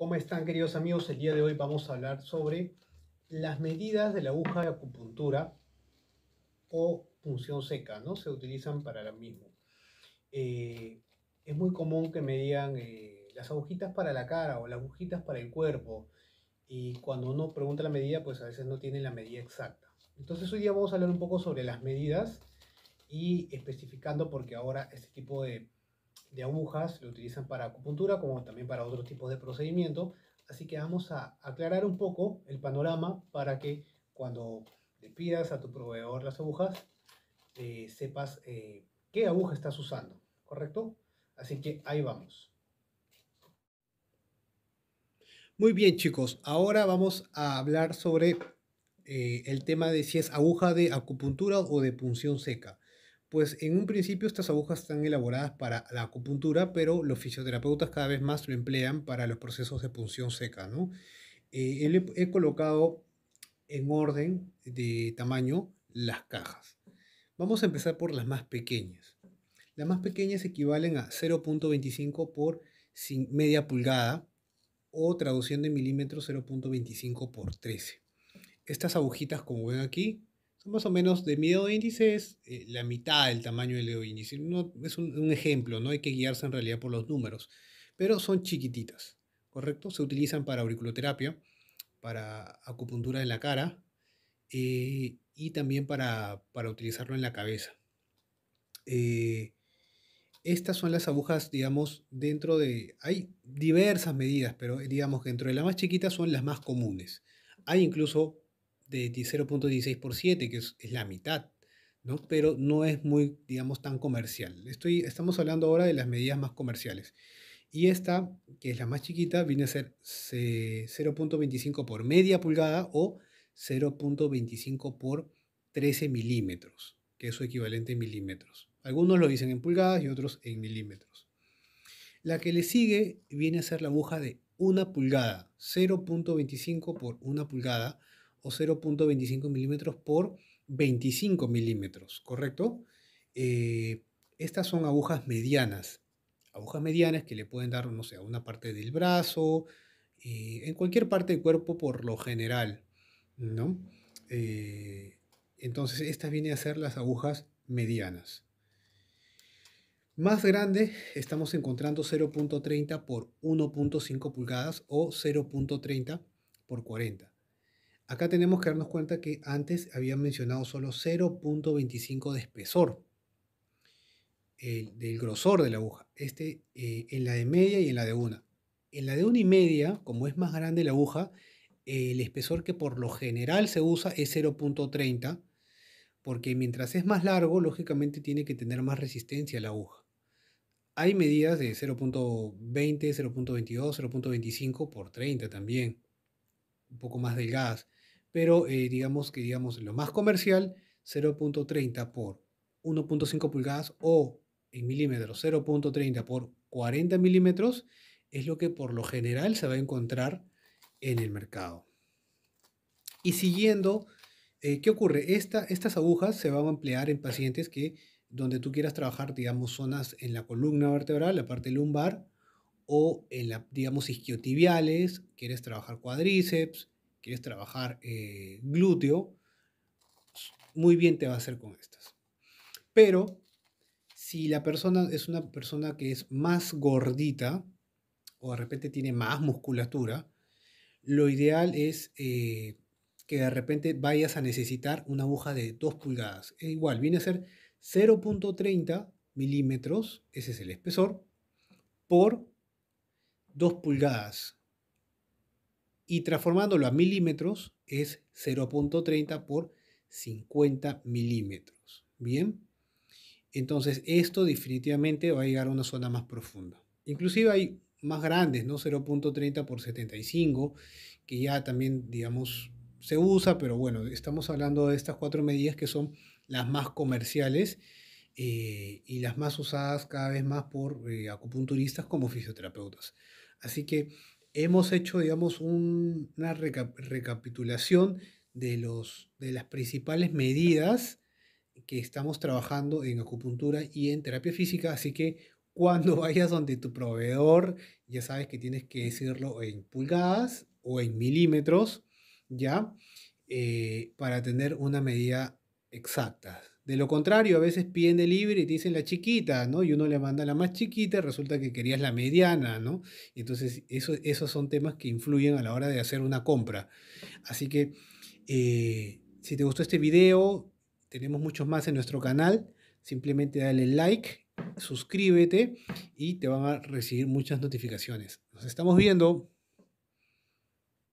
¿Cómo están, queridos amigos? El día de hoy vamos a hablar sobre las medidas de la aguja de acupuntura o punción seca, ¿no? Se utilizan para lo mismo. Eh, es muy común que me digan las agujitas para la cara o las agujitas para el cuerpo. Y cuando uno pregunta la medida, pues a veces no tiene la medida exacta. Entonces hoy día vamos a hablar un poco sobre las medidas y especificando porque ahora este tipo de agujas lo utilizan para acupuntura como también para otros tipos de procedimiento. Así que vamos a aclarar un poco el panorama para que cuando le pidas a tu proveedor las agujas, sepas qué aguja estás usando, ¿correcto? Así que ahí vamos. Muy bien, chicos, ahora vamos a hablar sobre el tema de si es aguja de acupuntura o de punción seca. Pues en un principio estas agujas están elaboradas para la acupuntura, pero los fisioterapeutas cada vez más lo emplean para los procesos de punción seca, ¿no? He colocado en orden de tamaño las cajas. Vamos a empezar por las más pequeñas. Las más pequeñas equivalen a 0.25 por media pulgada o traduciendo en milímetros 0.25 por 13. Estas agujitas, como ven aquí, son más o menos de mi dedo índice, es la mitad del tamaño del dedo índice. No, es un ejemplo, no hay que guiarse en realidad por los números, pero son chiquititas, ¿correcto? Se utilizan para auriculoterapia, para acupuntura en la cara y también para utilizarlo en la cabeza. Eh, Estas son las agujas, digamos, dentro de... Hay diversas medidas, pero digamos que dentro de las más chiquitas son las más comunes. Hay incluso de 0.16 por 7, que es la mitad, ¿no? Pero no es muy, digamos, tan comercial. Estamos hablando ahora de las medidas más comerciales. Y esta, que es la más chiquita, viene a ser 0.25 por media pulgada o 0.25 por 13 milímetros, que es su equivalente en milímetros. Algunos lo dicen en pulgadas y otros en milímetros. La que le sigue viene a ser la aguja de 1 pulgada, 0.25 por 1 pulgada o 0.25 milímetros por 25 milímetros, ¿correcto? Estas son agujas medianas que le pueden dar, no sé, a una parte del brazo, en cualquier parte del cuerpo por lo general, ¿no? Eh, entonces, estas vienen a ser las agujas medianas. Más grande, estamos encontrando 0.30 por 1.5 pulgadas o 0.30 por 40. Acá tenemos que darnos cuenta que antes había mencionado solo 0.25 de espesor, del grosor de la aguja. En la de media y en la de una. En la de 1,5, como es más grande la aguja, el espesor que por lo general se usa es 0.30, porque mientras es más largo, lógicamente tiene que tener más resistencia la aguja. Hay medidas de 0.20, 0.22, 0.25 por 30 también, un poco más delgadas. Pero digamos lo más comercial, 0.30 por 1.5 pulgadas o en milímetros 0.30 por 40 milímetros es lo que por lo general se va a encontrar en el mercado. Y siguiendo, ¿qué ocurre? Estas agujas se van a emplear en pacientes donde tú quieras trabajar, digamos, zonas en la columna vertebral, la parte lumbar, o en digamos, isquiotibiales, quieres trabajar cuádriceps, quieres trabajar glúteo, muy bien te va a hacer con estas. Pero si la persona es una persona que es más gordita o de repente tiene más musculatura, lo ideal es que de repente vayas a necesitar una aguja de 2 pulgadas. Igual, viene a ser 0.30 milímetros, ese es el espesor, por 2 pulgadas. Y transformándolo a milímetros es 0.30 por 50 milímetros. Bien, entonces esto definitivamente va a llegar a una zona más profunda. Inclusive hay más grandes, ¿no? 0.30 por 75, que ya también, digamos, se usa, pero bueno, estamos hablando de estas 4 medidas que son las más comerciales y las más usadas cada vez más por acupunturistas como fisioterapeutas. Así que hemos hecho, digamos, una recapitulación de las principales medidas que estamos trabajando en acupuntura y en terapia física, así que Cuando vayas donde tu proveedor, ya sabes que tienes que decirlo en pulgadas o en milímetros, ¿ya? Para tener una medida exacta. De lo contrario, a veces piden delivery y te dicen la chiquita, ¿no? Y uno le manda la más chiquita, y resulta que querías la mediana, ¿no? Entonces, esos son temas que influyen a la hora de hacer una compra. Así que, si te gustó este video, tenemos muchos más en nuestro canal. Simplemente dale like, suscríbete y te van a recibir muchas notificaciones. Nos estamos viendo.